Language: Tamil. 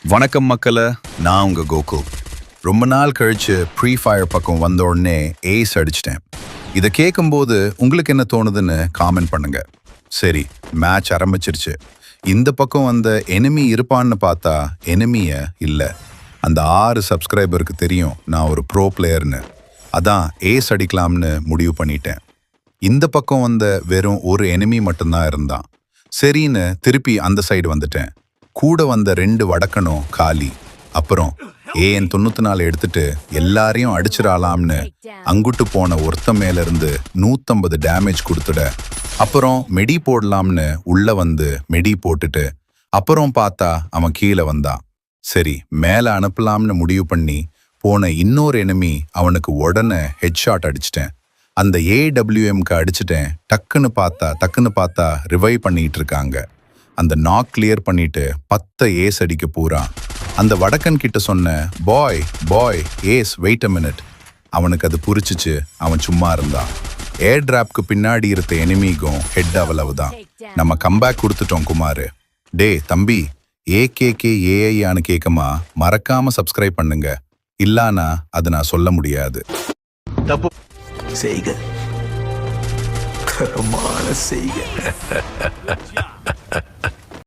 வணக்கம் மக்களே, நான் உங்க கோகுல். ரொம்ப நாள் கழிச்சு ப்ரீ ஃபயர் பக்கம் வந்த உடனே ஏஸ் அடிச்சிட்டேன். இதை கேட்கும்போது உங்களுக்கு என்ன தோணுதுன்னு காமெண்ட் பண்ணுங்க. சரி, மேட்ச் ஆரம்பிச்சிருச்சு. இந்த பக்கம் வந்த எனிமி இருப்பான்னு பார்த்தா எனிமிய இல்லை. அந்த 6 சப்ஸ்கிரைபருக்கு தெரியும் நான் ஒரு ப்ரோ பிளேயர்னு. அதான் ஏஸ் அடிக்கலாம்னு முடிவு பண்ணிட்டேன். இந்த பக்கம் வந்த வெறும் ஒரு எனிமி மட்டும்தான் இருந்தான். சரின்னு திருப்பி அந்த சைடு வந்துட்டேன். கூட வந்த 2 வடக்கனும் காலி. அப்புறம் ஏஎன் 94 எடுத்துட்டு எல்லாரையும் அடிச்சிடலாம்னு அங்குட்டு போன ஒருத்த மேல இருந்து 150 டேமேஜ் கொடுத்துட, அப்புறம் மெடி போடலாம்னு உள்ள வந்து மெடி போட்டுட்டு அப்புறம் பார்த்தா அவன் கீழே வந்தான். சரி, மேல அனுப்பலாம்னு முடிவு பண்ணி போன இன்னொரு எனிமி அவனுக்கு உடனே ஹெட்ஷாட் அடிச்சிட்டேன். அந்த ஏடபிள்யூஎம்க்கு அடிச்சிட்டேன். டக்குன்னு பார்த்தா ரிவைவ் பண்ணிட்டு இருக்காங்க. அந்த நாக் கிளியர் பண்ணிட்டு 10 ஏஸ் அடிக்க பூரா. அந்த வடக்கன் கிட்ட சொன்ன பாய் ஏஸ் வெயிட் அ மினிட். அவனுக்கு அது புரிச்சிச்சு. அவன் சும்மா இருந்தான். ஏர் டிராப்க்கு பின்னாடி இருந்த எனிமிக்கும் ஹெட் அவ்வளவுதான். நம்ம கம்பேக் கொடுத்துட்டோம் குமார். டே தம்பி, ஏகேஏஐயான்னு கேட்கமா மறக்காம சப்ஸ்கிரைப் பண்ணுங்க. இல்லானா அது நான் சொல்ல முடியாது. தப்பு செய்க, தரமான செய்க.